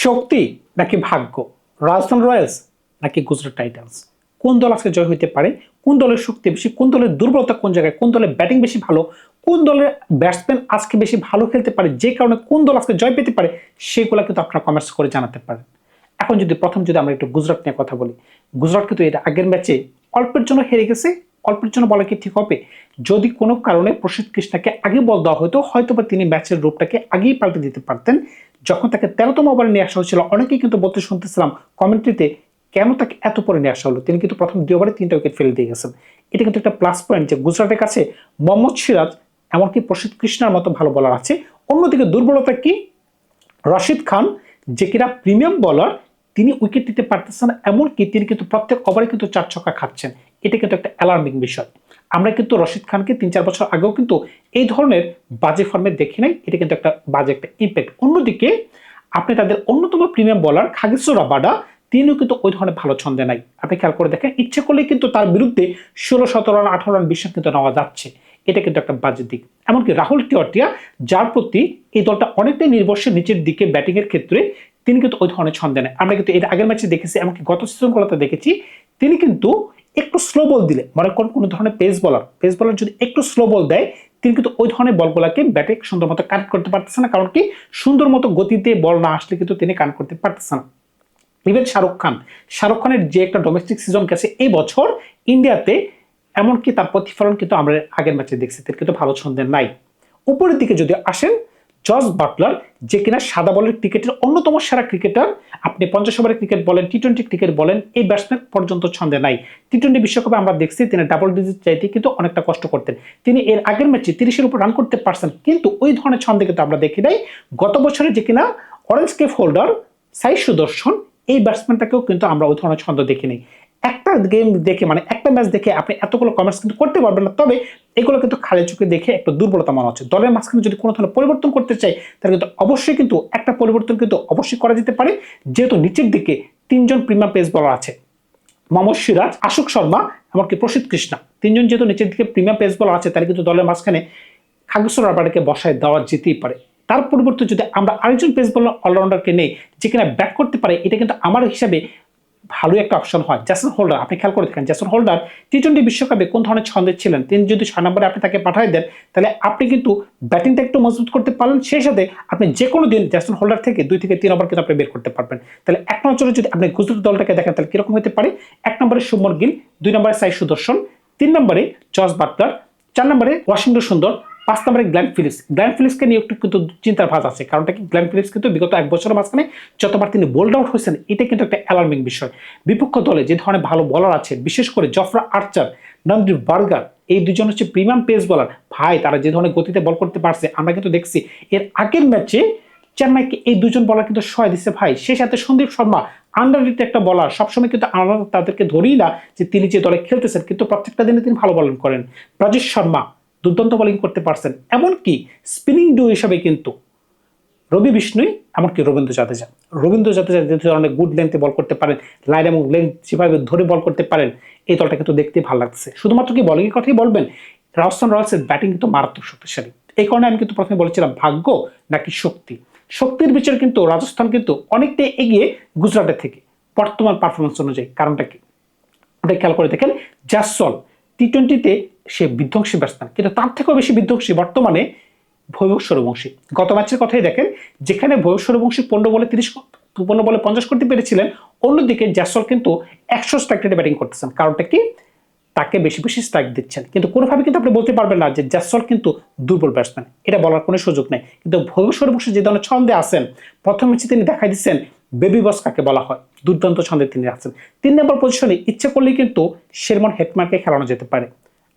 শক্তি নাকি ভাগ্য, রাজস্থান রয়্যালস নাকি গুজরাট টাইটান্স? কোন দল আজকে জয় হইতে পারে? কোন দলের শক্তি বেশি? কোন দলের দুর্বলতা কোন জায়গায়? কোন দলের ব্যাটিং বেশি ভালো? কোন দলের ব্যাটসম্যান আজকে বেশি ভালো খেলতে পারে, যে কারণে কোন দল আজকে জয় পেতে পারে? সেগুলো কিন্তু আপনারা কমেন্টস করে জানাতে পারেন। এখন যদি আমরা একটু গুজরাট নিয়ে কথা বলি, গুজরাট কিন্তু এর আগের ম্যাচে অল্পের জন্য হেরে গেছে। অল্পের জন্য বলা কি ঠিক হবে? যদি কোনো কারণে প্রসিদ্ধ কৃষ্ণাকে আগে বল দেওয়া হতো, হয়তোবা তিনি ম্যাচের রূপটাকে আগেই পাল্টে দিতে পারতেন। যখন তাকে 13তম ওভারে নিয়ে আসা হয়েছিল, অনেকেই কিন্তু বলতে শুনতেছিলাম কমেন্ট্রিতে, কেন তাকে এত পরে নিয়ে আসা হলো? তিনি কিন্তু প্রথম 2 ওভারে 3টা উইকেট ফেলে দিয়ে গেছেন। এটা কিন্তু একটা প্লাস পয়েন্ট যে গুজরাটের কাছে মোহাম্মদ সিরাজ এমনকি প্রসিদ্ধ কৃষ্ণার মতো ভালো বলার আছে। অন্যদিকে দুর্বলতা কি? রশিদ খান, যে কিনা প্রিমিয়াম বলার, তিনি উইকেট দিতে পারতেছেন না, এমনকি তিনি কিন্তু প্রত্যেক ওভারে কিন্তু 4 ছক্কা খাচ্ছেন। এটা কিন্তু একটা অ্যালার্মিং বিষয়। আমরা কিন্তু রশিদ খানকে 3-4 বছর আগেও কিন্তু এই ধরনের বাজে ফর্মে দেখি নাই। এটা কিন্তু একটা বাজে একটা ইম্প্যাক্ট। অন্যদিকে আপনি তাদের অন্যতম প্রিমিয়াম বলার খাগেশ্বর রাবাডা, তিনিও কিন্তু ওই ধরনের ভালো ছন্দে নাই। আপনি খেয়াল করে দেখেন, ইচ্ছে করলেই কিন্তু তার বিরুদ্ধে 16-17 রান 18 রান 20 রান কিন্তু নেওয়া যাচ্ছে। এটা কিন্তু একটা বাজে দিক। এমনকি রাহুল টিওয়াটিয়া, যার প্রতি এই দলটা অনেকটাই নির্ভরশীল নিচের দিকে ব্যাটিং এর ক্ষেত্রে, তিনি কিন্তু ওই ধরনের ছন্দে নেয়। আমরা কিন্তু এর আগের ম্যাচে দেখেছি, এমনকি গত সিজনগুলোতে দেখেছি, তিনি কিন্তু একটু স্লো বল দিলে, মনে করেন কোন ধরনের পেস বলার যদি একটু স্লো বল দেয়, তিনি কিন্তু ওই ধরনের বলগুলোকে ব্যাটে সুন্দর মতো কানেক্ট করতে পারতেছে না। কারণ কি, সুন্দর মতো গতিতে বল না আসলে কিন্তু তিনি কানেক্ট করতে পারতেছে না। ইভেন শাহরুখ খানের যে একটা ডোমেস্টিক সিজন গেছে এই বছর ইন্ডিয়াতে, এমনকি তার প্রতিফলন কিন্তু আমরা আগের ম্যাচে দেখছি, তিনি কিন্তু ভালো ছন্দের নাই। উপরের দিকে যদি আসেন, জস বাটলার, যে কিনা সাদা বলের ক্রিকেটের অন্যতম সেরা ক্রিকেটার, আপনি 50 ওভারের ক্রিকেট বলেন, টি-20 ক্রিকেট বলেন, এই ব্যাটসম্যান পর্যন্ত ছন্দে নাই। টি-20 বিশ্বকাপে আমরা দেখছি তিনি ডাবল ডিজিট চাইতে কিন্তু অনেকটা কষ্ট করতেন। তিনি এর আগের ম্যাচে 30-এর উপর রান করতে পারছেন, কিন্তু ওই ধরনের ছন্দে কিন্তু আমরা দেখি নাই। গত বছরে যে কিনা অরেঞ্জ কেপ হোল্ডার সাই সুদর্শন, এই ব্যাটসম্যানটাকেও কিন্তু আমরা ওই ধরনের ছন্দ দেখিনি। একটা গেম দেখে, মানে একটা ম্যাচ দেখে আপনি এতগুলো কমেন্টস কিন্তু করতে পারবেন না। তবে এগুলো কিন্তু খালি চোখে দেখে একটা দুর্বলতা মনে হচ্ছে। দলের মাঝখানে যদি কোনো ধরনের পরিবর্তন করতে চাই, তাহলে কিন্তু অবশ্যই কিন্তু একটা পরিবর্তন কিন্তু অবশ্যই করা যেতে পারে। যেহেতু নিচের দিকে 3জন প্রিমিয়াম পেস বলার আছে, মোহাম্মদ সিরাজ, আশোক শর্মা, এমনকি প্রসিদ্ধ কৃষ্ণা, 3জন যেহেতু নিচের দিকে প্রিমিয়াম পেস বলার আছে, তাহলে কিন্তু দলের মাঝখানে খাগেশ্বর রাবাডাকে বসায় দেওয়া যেতেই পারে। তার পরিবর্তে যদি আমরা আরেকজন পেস বলার অলরাউন্ডারকে নেই, যে কিনা ব্যাট করতে পারে, এটা কিন্তু আমার হিসাবে ভালো একটা অপশন হয়। জেসন হোল্ডার, আপনি খেয়াল করে দেখেন, জেসন হোল্ডার টি-20 বিশ্বকাপে কোন ধরনের ছন্দে ছিলেন। তিনি যদি 6 নম্বরে আপনি তাকে পাঠিয়ে দেন, তাহলে আপনি কিন্তু ব্যাটিংটা একটু মজবুত করতে পারলেন। সেই সাথে আপনি যে কোনো দিন জেসন হোল্ডার থেকে 2 থেকে 3 ওভার কিন্তু আপনি বের করতে পারবেন। তাহলে এক নজরে যদি আপনি গুজরাট দলটাকে দেখেন, তাহলে কিরকম হতে পারে? 1 নম্বরে শুভমন গিল, 2 নম্বরে সাই সুদর্শন, 3 নম্বরে জস বাটলার, 4 নম্বরে ওয়াশিংটন সুন্দর, 5 নম্বরে গ্ল্যান ফিলিপসকে নিয়ে একটু কিন্তু চিন্তার ভাঁজ আছে। কারণটা কি, গ্ল্যান ফিলিপস কিন্তু বিগত 1 বছরের মাঝখানে যতবার তিনি বোল্ড আউট হয়েছেন, এটা কিন্তু একটা অ্যালার্মিং বিষয়। বিপক্ষ দলে যে ধরনের ভালো বলার আছে, বিশেষ করে জফরা আর্চার, নন্দির বার্গার, এই দুজন হচ্ছে প্রিমিয়াম পেস বলার। ভাই, তারা যে ধরনের গতিতে বল করতে পারছে, আমরা কিন্তু দেখছি এর আগের ম্যাচে চেন্নাইকে এই দুজন বলার কিন্তু সহায় দিচ্ছে ভাই। সেই সাথে সন্দীপ শর্মা, আন্ডাররেটেড একটা বলার। সবসময় কিন্তু আমরা তাদেরকে ধরি না যে তিনি যে দলে খেলতেছেন, কিন্তু প্রত্যেকটা দিনে তিনি ভালো বলিং করেন। রাজেশ শর্মা দুর্দান্ত বোলিং করতে পারছেন। এমনকি স্পিনিং ডু হিসাবে কিন্তু রবি বিষ্ণুই, এমনকি রবীন্দ্র জাদেজা যে ধরনের গুড লেন্থে বল করতে পারেন, লাইন এবং লেন্থ যেভাবে ধরে বল করতে পারেন, এই দলটা কিন্তু দেখতে ভালো লাগছে। শুধুমাত্র কি বলিং এর কথাই বলবেন? রাজস্থান রয়্যালসের ব্যাটিং কিন্তু মারাত্মক শক্তিশালী। এই কারণে আমি কিন্তু প্রথমে বলেছিলাম ভাগ্য নাকি শক্তি। শক্তির বিচার কিন্তু রাজস্থান কিন্তু অনেকটাই এগিয়ে গুজরাটের থেকে বর্তমান পারফরমেন্স অনুযায়ী। কারণটা কি, ওটা খেয়াল করে দেখেন, জাসওয়াল টি-20-তে সে বিধ্বংসী ব্যাটসম্যান, কিন্তু তার থেকেও বেশি বিধ্বংসী বর্তমানে ভৈভব সূর্যবংশী। গত ম্যাচের কথাই দেখেন, যেখানে ভৈভব সূর্যবংশী 15 বলে 50 করতে পেরেছিলেন, অন্যদিকে জাসওয়াল কিন্তু 100 স্ট্রাইক রেটে ব্যাটিং করতেছেন। কারণটা কি, তাকে বেশি বেশি স্ট্রাইক দিচ্ছেন। কিন্তু কোনোভাবে কিন্তু আপনি বলতে পারবেন না যে জাসওয়াল কিন্তু দুর্বল ব্যাটসম্যান, এটা বলার কোনো সুযোগ নেই। কিন্তু ভৈভব সূর্যবংশী যে ধরনের ছন্দে আছেন, প্রথম ম্যাচে তিনি দেখাই দিচ্ছেন বেবি বস কাকে বলা হয়, দুর্দান্ত ছন্দে তিনি আছেন। 3 নম্বর পজিশনে ইচ্ছে করলেই কিন্তু শেরমন হেটমারকে খেলানো যেতে পারে।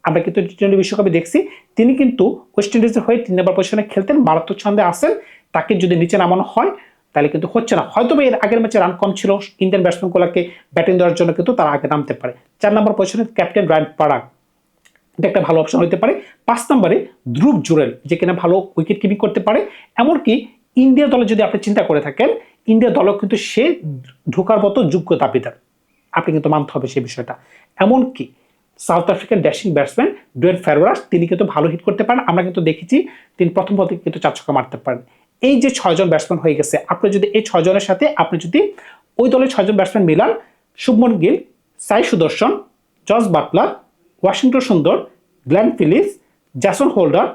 আমরা কিন্তু টি-20 বিশ্বকাপে দেখছি, তিনি কিন্তু ওয়েস্ট ইন্ডিজের হয়ে 3 নম্বর পজিশনে খেলতেন, মারাত্মক ছন্দে আসেন। তাকে যদি নিচে নামানো হয়, তাহলে কিন্তু হচ্ছে না। হয়তো এর আগের ম্যাচে রান কম ছিল, ইন্ডিয়ান ব্যাটসম্যানগুলোকে ব্যাটিং দেওয়ার জন্য কিন্তু তারা আগে নামতে পারে। 4 নম্বর পজিশনে ক্যাপ্টেন রায়ান পারাগ, এটা একটা ভালো অপশন হতে পারে। 5 নম্বরে ধ্রুব জুরেল, যে কিনা ভালো উইকেট কিপিং করতে পারে। এমনকি ইন্ডিয়া দলে যদি আপনি চিন্তা করে থাকেন, ইন্ডিয়া দলও কিন্তু সে ঢোকার মতো যোগ্য দাবিদার, আপনি কিন্তু মানতে হবে সেই বিষয়টা। এমনকি South African dashing batsman Dwayne Ferreira, তিনি কিন্তু ভালো হিট করতে পারেন। আমরা কিন্তু দেখেছি তিনি প্রথম বলে কিন্তু 4 ছক্কা মারতে পারেন। এই যে 6 জন ব্যাটসম্যান হয়ে গেছে, আপনি যদি এই 6 জনের সাথে আপনি যদি ওই দলের 6 জন ব্যাটসম্যান মিলান, Shubman Gill, Sai Sudharsan, Jos Buttler, Washington Sundar, Glenn Phillips, Jason Holder,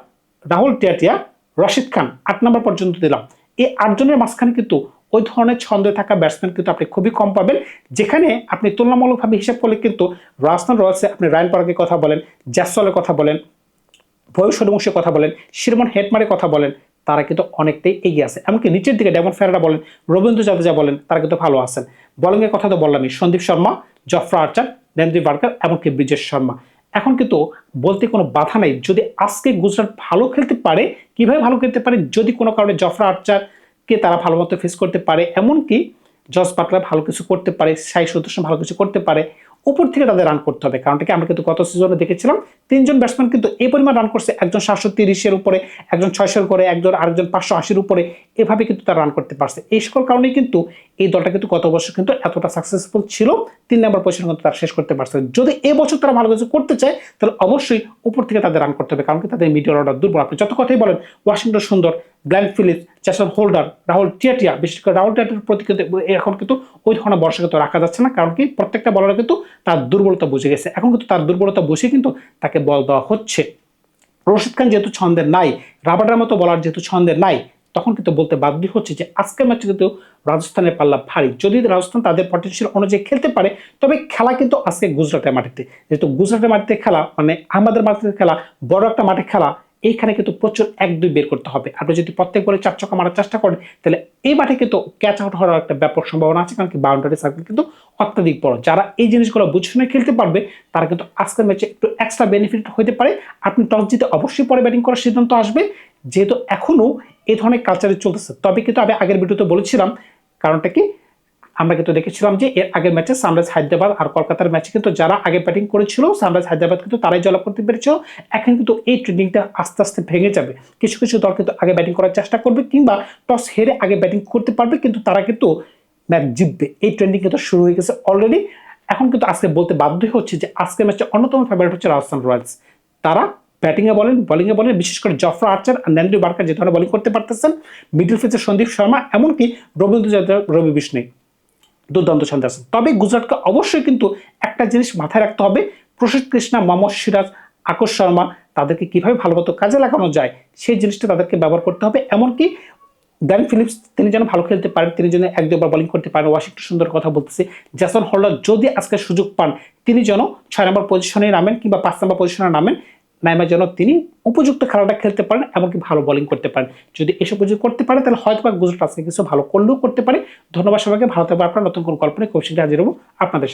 Rahul Tewatia, Rashid Khan 8 number পর্যন্ত দিলাম। এই 8 জনের মাঝখানে কিন্তু ওই ধরনের ছন্দে থাকা ব্যাটসম্যান কিন্তু আপনি খুবই কম পাবেন, যেখানে আপনি তুলনামূলকভাবে হিসাব করলে কিন্তু রাজস্থান রয়্যালসে আপনি রায়ান পরাগের কথা বলেন, জ্যাসওয়ালের কথা বলেন, ভবিষ্য সূর্যবংশীর কথা বলেন, শিরমন হেটমারের কথা বলেন, তারা কিন্তু অনেকটাই এগিয়ে আছে। এমনকি নিচের দিকে ডেমন ফেরারা বলেন, রবীন্দ্র জাদেজা বলেন, তারা কিন্তু ভালো আছেন। বোলিংয়ের কথা তো বললামই, Sandeep Sharma, Jofra Archer, Nandre Burger, এমনকি ব্রিজেশ শর্মা। এখন কিন্তু বলতে কোনো বাধা নেই, যদি আজকে গুজরাট ভালো খেলতে পারে, কিভাবে ভালো খেলতে পারে, যদি কোনো কারণে জফরা আর্চারকে তারা ভালো মতো ফেস করতে পারে, এমনকি জস বাটলার ভালো কিছু করতে পারে, সাই সুদর্শন ভালো কিছু করতে পারে, উপর থেকে তাদের রান করতে হবে। কারণ কি আমরা কিন্তু গত সিজনে দেখেছিলাম 3 জন ব্যাটসম্যান কিন্তু এই পরিমাণ রান করছে, একজন 730-এর উপরে, একজন 600-এর উপরে, আরেকজন 580-র উপরে, এভাবে কিন্তু তারা রান করতে পারছে। এই সকল কারণেই কিন্তু এই দলটা কিন্তু গত বছর কিন্তু এতটা সাকসেসফুল ছিল, 3 নম্বর পজিশন কিন্তু তারা শেষ করতে পারছে। যদি এবছর তারা ভালো কিছু করতে চায়, তাহলে অবশ্যই উপর থেকে তাদের রান করতে হবে, কারণ কি তাদের মিডল অর্ডার দুর্বল। আপনি যত কথাই বলেন Washington Sundar, Glenn Phillips, Jason Holder, Rahul Tewatia, বিশেষ করে রাহুল টিয়াটিয়ার প্রতি কিন্তু এখন কিন্তু ওই ধরনের ভরসা কিন্তু রাখা যাচ্ছে না, কারণ কি প্রত্যেকটা বলার কিন্তু তার দুর্বলতা বুঝে গেছে। এখন কিন্তু তার দুর্বলতা বুঝে কিন্তু তাকে বল দেওয়া হচ্ছে। রশিদ খান যেহেতু ছন্দের নাই, রাবার্ডের মতো বলার যেহেতু ছন্দের নাই, তখন কিন্তু বলতে বাধ্য হচ্ছে যে আজকের ম্যাচে কিন্তু রাজস্থানের পাল্লা ভারী। যদি রাজস্থান তাদের পটেনশিয়াল অনুযায়ী খেলতে পারে, তবে খেলা কিন্তু আজকে গুজরাটের মাটিতে, যেহেতু গুজরাটের মাটিতে খেলা মানে আমাদের মাটিতে খেলা, বড় একটা মাঠে খেলা, এইখানে কিন্তু প্রচুর 1-2 বের করতে হবে। আপনি যদি প্রত্যেক বলে 4 ছক্কা মারার চেষ্টা করেন, তাহলে এই মাঠে কিন্তু ক্যাচ আউট হওয়ার একটা ব্যাপক সম্ভাবনা আছে, কারণ কি বাউন্ডারি সার্কেল কিন্তু অত্যাধিক বড়। যারা এই জিনিসগুলো বুঝে শুনে খেলতে পারবে, তারা কিন্তু আজকের ম্যাচে একটু এক্সট্রা বেনিফিট হতে পারে। আপনি টস জিতে অবশ্যই পরে ব্যাটিং করার সিদ্ধান্ত আসবে, যেহেতু এখনো এই ধরনের কালচারে চলতেছে। তবে কিন্তু আমি আগের ভিডিওতে বলেছিলাম, কারণটা কি আমরা কিন্তু দেখেছিলাম যে এর আগের ম্যাচে সানরাইজ হায়দ্রাবাদ আর কলকাতার ম্যাচে কিন্তু যারা আগে ব্যাটিং করেছিল সানরাইজ হায়দ্রাবাদ কিন্তু তারাই জয়লাভ করতে পেরেছিল। এখন কিন্তু এই ট্রেন্ডিংটা আস্তে আস্তে ভেঙে যাবে। কিছু কিছু দল কিন্তু আগে ব্যাটিং করার চেষ্টা করবে, কিংবা টস হেরে আগে ব্যাটিং করতে পারবে, কিন্তু তারা কিন্তু ম্যাচ জিতবে। এই ট্রেন্ডিং কিন্তু শুরু হয়ে গেছে অলরেডি। এখন কিন্তু আজকে বলতে বাধ্য হচ্ছে যে আজকের ম্যাচে অন্যতম ফেভারিট হচ্ছে রাজস্থান রয়্যালস। তারা ব্যাটিংয়ে বলেন, বোলিংয়ে বলেন, বিশেষ করে জফরা আর্চার আর নেন্দ্রি বার্কার যে ধরনের বোলিং করতে পারতেছেন, মিডল ফেসে সন্দীপ শর্মা, এমনকি রবীন্দ্র জাদেজা, রবি বিষ্ণু দুর্দান্ত ছন্দে আছেন। তবে গুজরাটকে অবশ্যই কিন্তু একটা জিনিস মাথায় রাখতে হবে, প্রসিদ্ধ কৃষ্ণা, মোহাম্মদ সিরাজ, আকাশ শর্মা, তাদেরকে কিভাবে ভালো মতো কাজে লাগানো যায় সেই জিনিসটা তাদেরকে ব্যবহার করতে হবে। এমনকি গ্লেন ফিলিপস তিনি যেন ভালো খেলতে পারেন, তিনি যেন 1-2 বার বোলিং করতে পারেন। ওয়াশিংটন সুন্দর কথা বলতেছি, জ্যাসন হোল্ডার যদি আজকে সুযোগ পান, তিনি যেন 6 নম্বর পজিশনে নামেন কিংবা 5 নম্বর পজিশনে নামেন, নাইমা যেন তিনি উপযুক্ত খেলাটা খেলতে পারেন, এমনকি ভালো বোলিং করতে পারেন। যদি এসব কিছু করতে পারে, তাহলে হয়তো বা গুজরাট আজকে কিছু ভালো করলেও করতে পারে। ধন্যবাদ সবাইকে, ভালো থাকবে। আপনার নতুন কোন গল্প নিয়ে খুব শীঘ্রই হাজির হবো আপনাদের সাথে।